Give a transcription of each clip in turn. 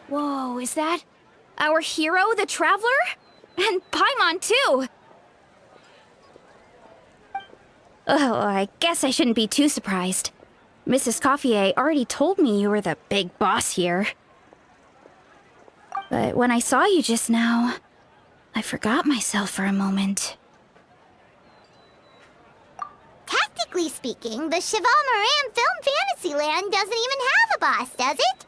Whoa, is that our hero, the Traveler? And Paimon, too! Oh, I guess I shouldn't be too surprised. Mrs. Coiffier already told me you were the big boss here. But when I saw you just now, I forgot myself for a moment. Tactically speaking, the Cheval Moran Film Fantasyland doesn't even have a boss, does it?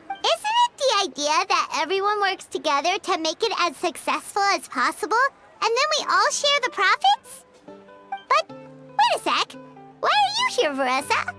Isn't it the idea that everyone works together to make it as successful as possible, and then we all share the profits? But, wait a sec. Why are you here, Veressa?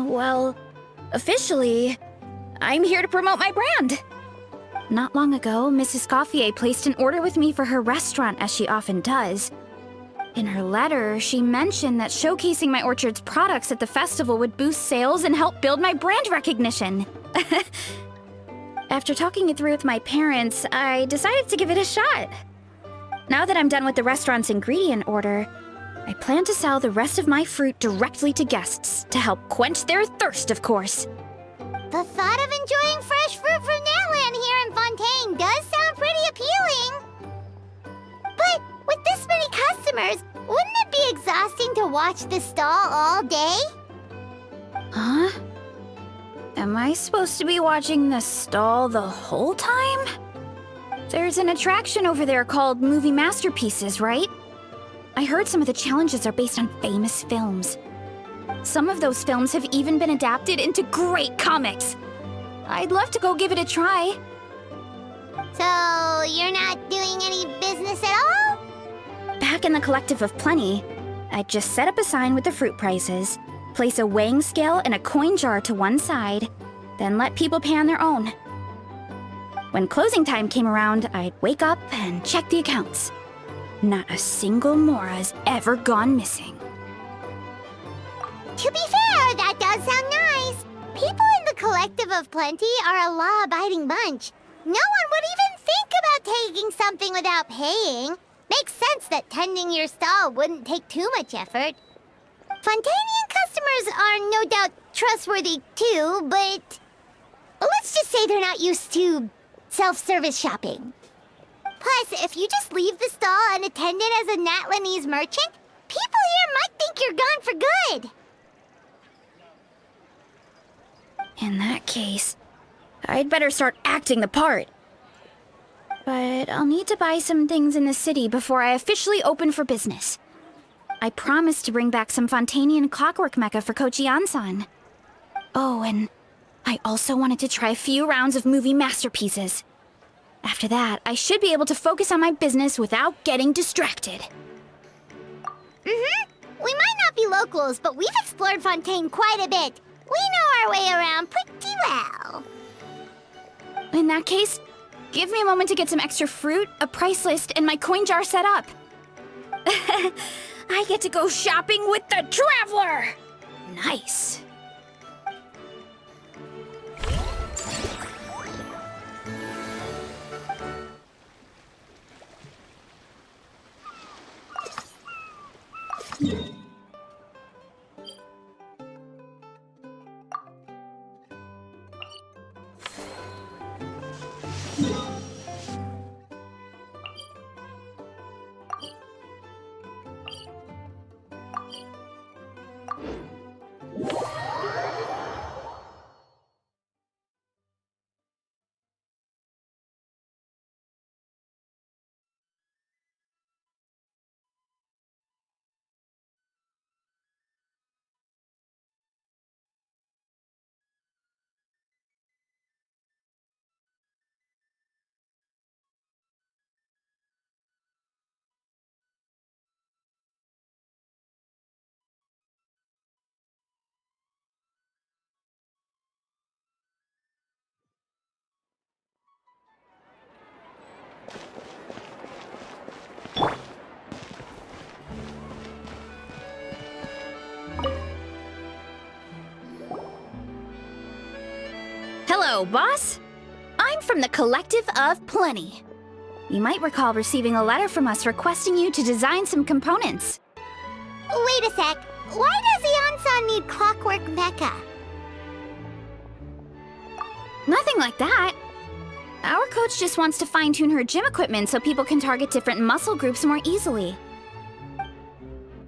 Well, officially, I'm here to promote my brand. Not long ago, Mrs. Coiffier placed an order with me for her restaurant, as she often does. In her letter, she mentioned that showcasing my orchard's products at the festival would boost sales and help build my brand recognition. After talking it through with my parents, I decided to give it a shot. Now that I'm done with the restaurant's ingredient order, I plan to sell the rest of my fruit directly to guests to help quench their thirst, of course. The thought of enjoying fresh fruit from Natland here in Fontaine does sound pretty appealing. But with this many customers, wouldn't it be exhausting to watch the stall all day? Huh? Am I supposed to be watching the stall the whole time? There's an attraction over there called Movie Masterpieces, right? I heard some of the challenges are based on famous films. Some of those films have even been adapted into great comics. I'd love to go give it a try. So, you're not doing any business at all? Back in the Collective of Plenty, I'd just set up a sign with the fruit prices, place a weighing scale and a coin jar to one side, then let people pay on their own. When closing time came around, I'd wake up and check the accounts. Not a single Mora's ever gone missing. To be fair, that does sound nice. People in the Collective of Plenty are a law-abiding bunch. No one would even think about taking something without paying. Makes sense that tending your stall wouldn't take too much effort. Fontainian customers are no doubt trustworthy too, but let's just say they're not used to self-service shopping. Plus, if you just leave the stall unattended as a Natlanese merchant, people here might think you're gone for good. In that case, I'd better start acting the part. But I'll need to buy some things in the city before I officially open for business. I promised to bring back some Fontainian clockwork mecha for Kochi-san. Oh, and I also wanted to try a few rounds of movie masterpieces. After that, I should be able to focus on my business without getting distracted. We might not be locals, but we've explored Fontaine quite a bit. We know our way around pretty well. In that case, give me a moment to get some extra fruit, a price list, and my coin jar set up. I get to go shopping with the Traveler! Nice. Hello, boss. I'm from the Collective of Plenty. You might recall receiving a letter from us requesting you to design some components. Wait a sec. Why does Ian-san need clockwork mecha? Nothing like that. Our coach just wants to fine-tune her gym equipment so people can target different muscle groups more easily.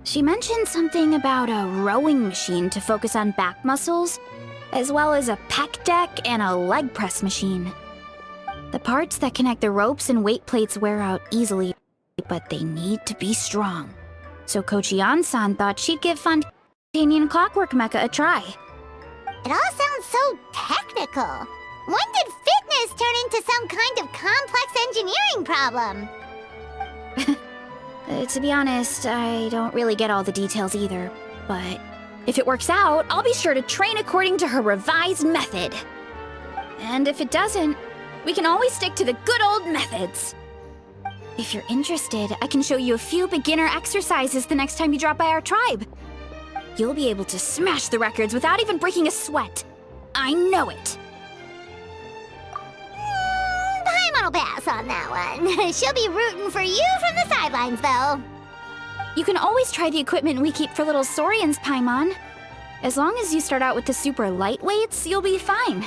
She mentioned something about a rowing machine to focus on back muscles, as well as a pec deck and a leg press machine. The parts that connect the ropes and weight plates wear out easily, but they need to be strong. So Coach Ian-san thought she'd give Fontanian Clockwork Mecha a try. It all sounds so technical. When did fitness turn into some kind of complex engineering problem? To be honest, I don't really get all the details either, but if it works out, I'll be sure to train according to her revised method. And if it doesn't, we can always stick to the good old methods. If you're interested, I can show you a few beginner exercises the next time you drop by our tribe. You'll be able to smash the records without even breaking a sweat. I know it. Paimon will pass on that one. She'll be rooting for you from the sidelines, though. You can always try the equipment we keep for little Saurians, Paimon. As long as you start out with the super lightweights, you'll be fine.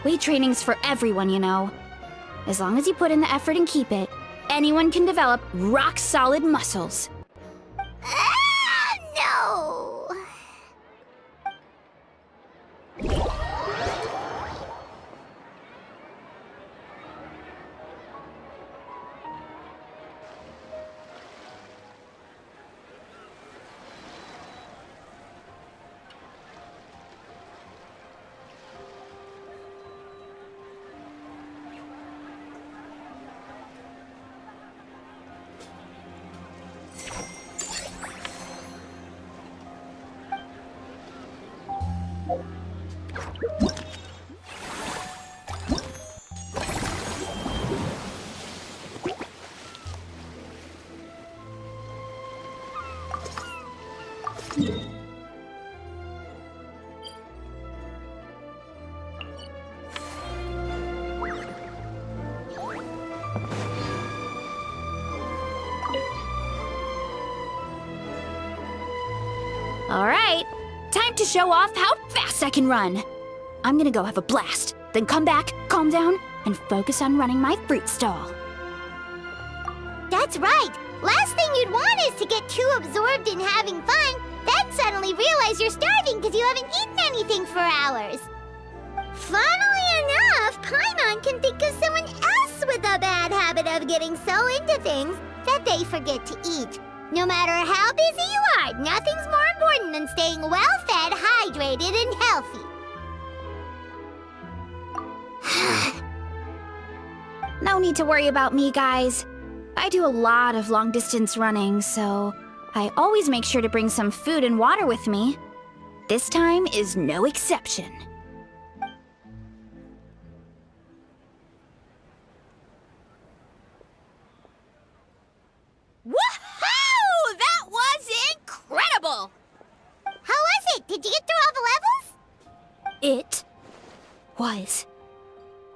Weight training's for everyone, you know. As long as you put in the effort and keep it, anyone can develop rock-solid muscles. No! All right, time to show off how fast I can run. I'm gonna go have a blast, then come back, calm down, and focus on running my fruit stall. That's right! Last thing you'd want is to get too absorbed in having fun, then suddenly realize you're starving because you haven't eaten anything for hours. Funnily enough, Paimon can think of someone else with a bad habit of getting so into things that they forget to eat. No matter how busy you are, nothing's more important than staying well-fed, hydrated, and healthy. No need to worry about me, guys. I do a lot of long-distance running, so I always make sure to bring some food and water with me. This time is no exception. Woohoo! That was incredible! How was it? Did you get through all the levels? It was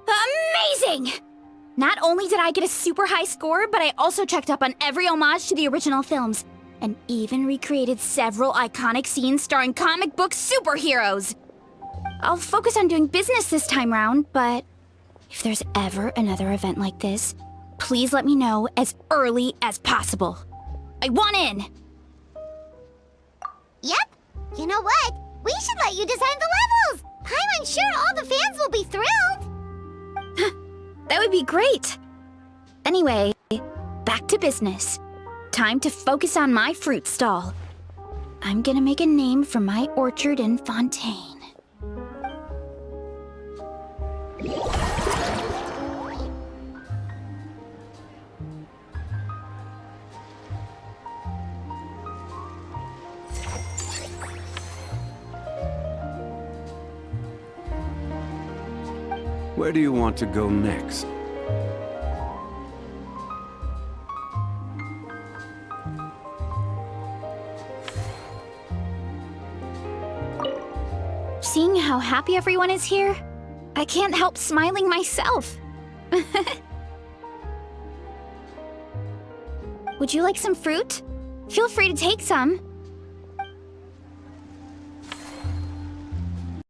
amazing! Not only did I get a super high score, but I also checked up on every homage to the original films, and even recreated several iconic scenes starring comic book superheroes. I'll focus on doing business this time round, but if there's ever another event like this, please let me know as early as possible. I want in! Yep. You know what? We should let you design the levels! I'm sure all the fans will be thrilled! That would be great! Anyway, back to business. Time to focus on my fruit stall. I'm gonna make a name for my orchard in Fontaine. Where do you want to go next? Seeing how happy everyone is here, I can't help smiling myself. Would you like some fruit? Feel free to take some.